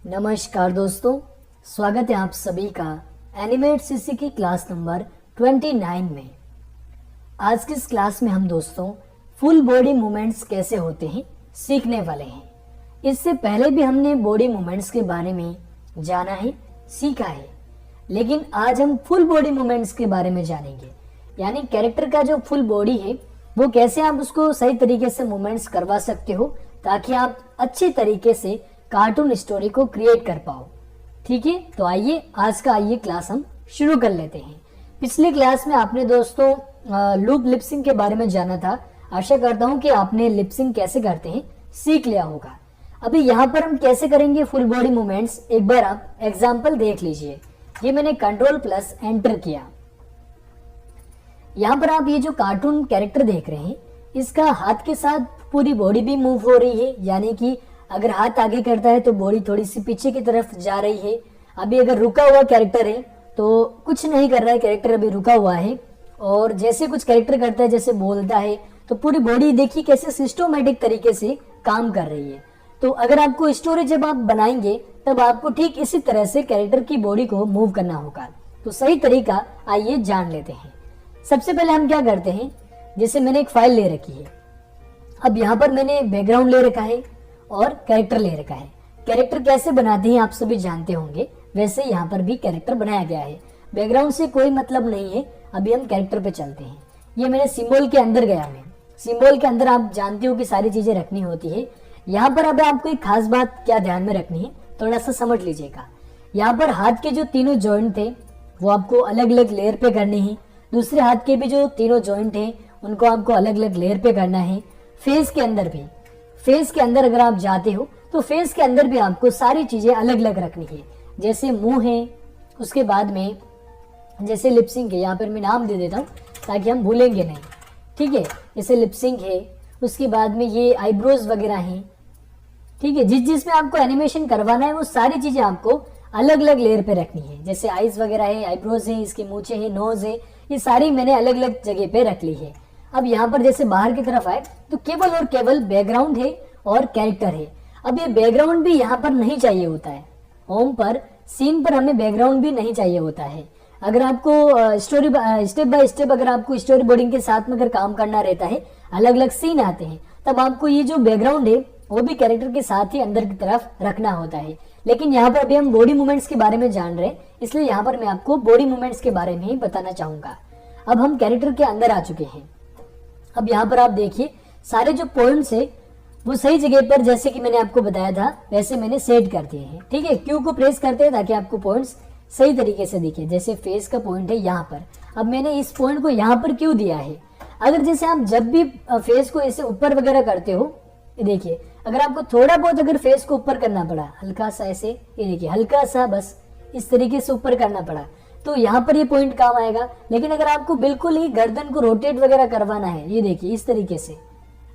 नमस्कार दोस्तों, स्वागत है आप सभी का एनिमेट सीसी की क्लास नंबर 29 में। आज की इस क्लास में हम दोस्तों फुल बॉडी मूवमेंट्स कैसे होते हैं सीखने वाले हैं। इससे पहले भी हमने बॉडी मूवमेंट्स के बारे में जाना है, सीखा है, लेकिन आज हम फुल बॉडी मूवमेंट्स के बारे में जानेंगे। यानी कैरेक्टर का जो फुल बॉडी है वो कैसे आप उसको सही तरीके से मूवमेंट्स करवा सकते हो ताकि आप अच्छे तरीके से कार्टून स्टोरी को क्रिएट कर पाओ। ठीक है, तो आइए आज का क्लास हम शुरू कर लेते हैं। पिछले क्लास में आपने दोस्तों लूप लिपसिंग के बारे में जाना था। आशा करता हूं कि आपने लिपसिंग कैसे करते हैं सीख लिया होगा। अभी यहाँ पर हम कैसे करेंगे फुल बॉडी मूवमेंट्स, एक बार आप एग्जाम्पल देख लीजिए। ये मैंने Ctrl+ एंटर किया। यहाँ पर आप ये जो कार्टून कैरेक्टर देख रहे हैं इसका हाथ के साथ पूरी बॉडी भी मूव हो रही है, यानी कि अगर हाथ आगे करता है तो बॉडी थोड़ी सी पीछे की तरफ जा रही है। अभी अगर रुका हुआ कैरेक्टर है तो कुछ नहीं कर रहा है, कैरेक्टर अभी रुका हुआ है। और जैसे कुछ कैरेक्टर करता है, जैसे बोलता है, तो पूरी बॉडी देखिए कैसे सिस्टमैटिक तरीके से काम कर रही है। तो अगर आपको स्टोरी जब आप बनाएंगे तब आपको ठीक इसी तरह से कैरेक्टर की बॉडी को मूव करना होगा। तो सही तरीका आइए जान लेते हैं। सबसे पहले हम क्या करते हैं, जैसे मैंने एक फाइल ले रखी है। अब यहाँ पर मैंने बैकग्राउंड ले रखा है और कैरेक्टर ले रखा है। कैरेक्टर कैसे बनाते हैं आप सभी जानते होंगे, वैसे यहाँ पर भी कैरेक्टर बनाया गया है। बैकग्राउंड से कोई मतलब नहीं है। अभी हम कैरेक्टर पे चलते हैं। ये मैंने सिंबल के अंदर गया। मैं सिंबल के अंदर आप जानते हो कि सारी चीजें रखनी होती है। यहाँ पर अब आपको एक खास बात क्या ध्यान में रखनी है, थोड़ा सा समझ लीजिएगा। यहाँ पर हाथ के जो तीनों जॉइंट थे वो आपको अलग अलग लेयर पे करने हैं। दूसरे हाथ के भी जो तीनों जॉइंट हैं उनको आपको अलग अलग लेयर पे करना है। फेस के अंदर भी, फेस के अंदर अगर आप जाते हो तो फेस के अंदर भी आपको सारी चीजें अलग अलग रखनी है। जैसे मुंह है, उसके बाद में जैसे लिपसिंग है, यहाँ पर मैं नाम दे देता हूँ ताकि हम भूलेंगे नहीं। ठीक है, जैसे लिपसिंग है, उसके बाद में ये आईब्रोज वगैरह हैं। ठीक है, जिसमें आपको एनिमेशन करवाना है वो सारी चीजें आपको अलग अलग लेयर पे रखनी है। जैसे आईज वगैरह है, आईब्रोज है, इसकी मूछें है, नोज है, ये सारी मैंने अलग अलग जगह पे रख ली है। अब यहाँ पर जैसे बाहर की तरफ आए तो केवल और केवल बैकग्राउंड है और कैरेक्टर है। अब ये बैकग्राउंड भी यहाँ पर नहीं चाहिए होता है। होम पर, सीन पर हमें बैकग्राउंड भी नहीं चाहिए होता है। अगर आपको स्टोरी स्टेप बाय स्टेप अगर आपको स्टोरी बोर्डिंग के साथ में अगर काम करना रहता है, अलग अलग सीन आते हैं, तब आपको ये जो बैकग्राउंड है वो भी कैरेक्टर के साथ ही अंदर की तरफ रखना होता है। लेकिन यहाँ पर अभी हम बॉडी मूवमेंट्स के बारे में जान रहे हैं, इसलिए यहाँ पर मैं आपको बॉडी मूवमेंट्स के बारे में ही बताना चाहूंगा। अब हम कैरेक्टर के अंदर आ चुके हैं। अब यहाँ पर आप देखिए सारे जो पॉइंट्स है वो सही जगह पर, जैसे कि मैंने आपको बताया था वैसे मैंने सेट कर दिए हैं। ठीक है, क्यू को प्रेस करते हैं ताकि आपको पॉइंट्स सही तरीके से दिखे। जैसे फेस का पॉइंट है यहाँ पर, अब मैंने इस पॉइंट को यहाँ पर क्यों दिया है। अगर जैसे आप जब भी फेस को ऐसे ऊपर वगैरह करते हो, देखिए अगर आपको थोड़ा बहुत अगर फेस को ऊपर करना पड़ा, हल्का सा ऐसे, ये देखिए हल्का सा बस इस तरीके से ऊपर करना पड़ा, तो यहाँ पर ये पॉइंट काम आएगा। लेकिन अगर आपको बिल्कुल ही गर्दन को रोटेट वगैरह करवाना है, ये देखिए इस तरीके से,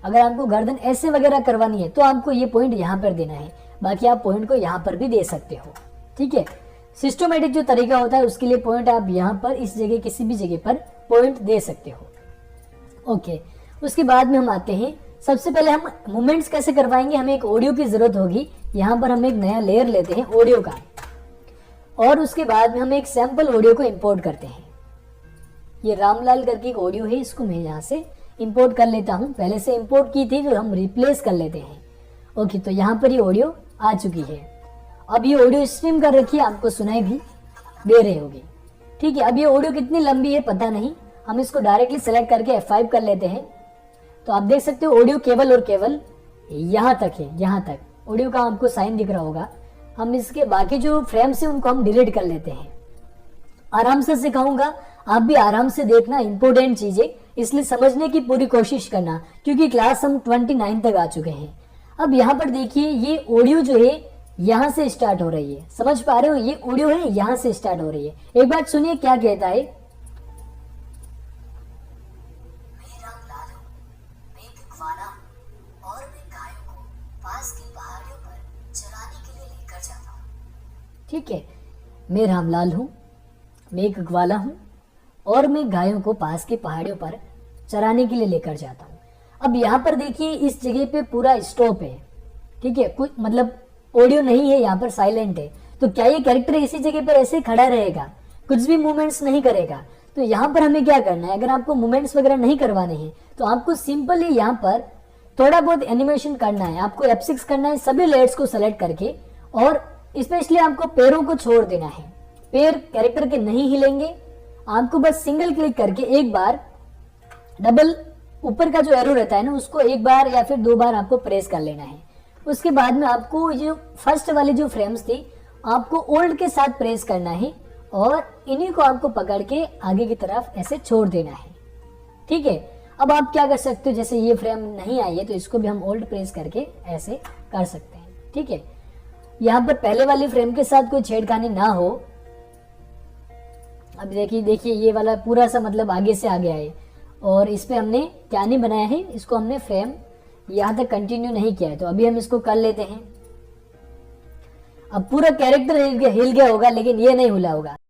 अगर आपको गर्दन ऐसे वगैरह करवानी है तो आपको ये पॉइंट यहाँ पर देना है। बाकी आप पॉइंट को यहाँ पर भी दे सकते हो। ठीक है, सिस्टमैटिक जो तरीका होता है उसके लिए पॉइंट आप यहाँ पर इस जगह किसी भी जगह पर पॉइंट दे सकते हो। ओके, उसके बाद में हम आते हैं। सबसे पहले हम मूवमेंट्स कैसे करवाएंगे, हमें एक ऑडियो की जरूरत होगी। यहाँ पर हम एक नया लेयर लेते हैं ऑडियो का, और उसके बाद में हम एक सैंपल ऑडियो को इंपोर्ट करते हैं। ये रामलाल करके एक ऑडियो है, इसको मैं यहाँ से इंपोर्ट कर लेता हूँ। पहले से इंपोर्ट की थी तो हम रिप्लेस कर लेते हैं। ओके, तो यहाँ पर ये ऑडियो आ चुकी है। अब ये ऑडियो स्ट्रीम कर रखी है, आपको सुनाई भी दे रही होगी। ठीक है, अब ये ऑडियो कितनी लंबी है पता नहीं, हम इसको डायरेक्टली सेलेक्ट करके F5 कर लेते हैं। तो आप देख सकते हो ऑडियो केवल और केवल यहाँ तक है। यहाँ तक ऑडियो का आपको साइन दिख रहा होगा। हम इसके बाकी जो फ्रेम्स है उनको हम डिलीट कर लेते हैं। आराम से सिखाऊंगा, आप भी आराम से देखना, इंपॉर्टेंट चीजें, इसलिए समझने की पूरी कोशिश करना, क्योंकि क्लास हम 29 तक आ चुके हैं। अब यहाँ पर देखिए ये ऑडियो जो है यहाँ से स्टार्ट हो रही है, समझ पा रहे हो, ये ऑडियो है यहाँ से स्टार्ट हो रही है। एक बार सुनिए क्या कहता है। ठीक है, मैं रामलाल हूँ, मैं एक ग्वाला हूँ और मैं गायों को पास की पहाड़ियों पर चराने के लिए लेकर जाता हूँ। अब यहाँ पर देखिए इस जगह पे पूरा स्टॉप है। ठीक है, कुछ मतलब ऑडियो नहीं है, यहाँ पर साइलेंट है, तो क्या ये कैरेक्टर इसी जगह पर ऐसे खड़ा रहेगा, कुछ भी मूवमेंट्स नहीं करेगा? तो यहाँ पर हमें क्या करना है, अगर आपको मूवमेंट्स वगैरह नहीं करवाने हैं तो आपको सिंपली यहाँ पर थोड़ा बहुत एनिमेशन करना है, आपको F6 करना है सभी लेयर्स को सेलेक्ट करके, और स्पेशली आपको पैरों को छोड़ देना है। पैर कैरेक्टर के नहीं हिलेंगे, आपको बस सिंगल क्लिक करके एक बार डबल ऊपर का जो एरो रहता है ना, उसको एक बार या फिर 2 बार आपको प्रेस कर लेना है। उसके बाद में आपको जो फर्स्ट वाली जो फ्रेम्स थी आपको ओल्ड के साथ प्रेस करना है, और इन्हीं को आपको पकड़ के आगे की तरफ ऐसे छोड़ देना है। ठीक है, अब आप क्या कर सकते हो, जैसे ये फ्रेम नहीं आई है तो इसको भी हम ओल्ड प्रेस करके ऐसे कर सकते हैं। ठीक है, यहाँ पर पहले वाली फ्रेम के साथ कोई छेड़खानी ना हो। अब देखिए ये वाला पूरा सा मतलब आगे से आ गया है, और इस पे हमने क्या नहीं बनाया है, इसको हमने फ्रेम यहाँ तक कंटिन्यू नहीं किया है, तो अभी हम इसको कर लेते हैं। अब पूरा कैरेक्टर हिल गया होगा, लेकिन ये नहीं हिला होगा।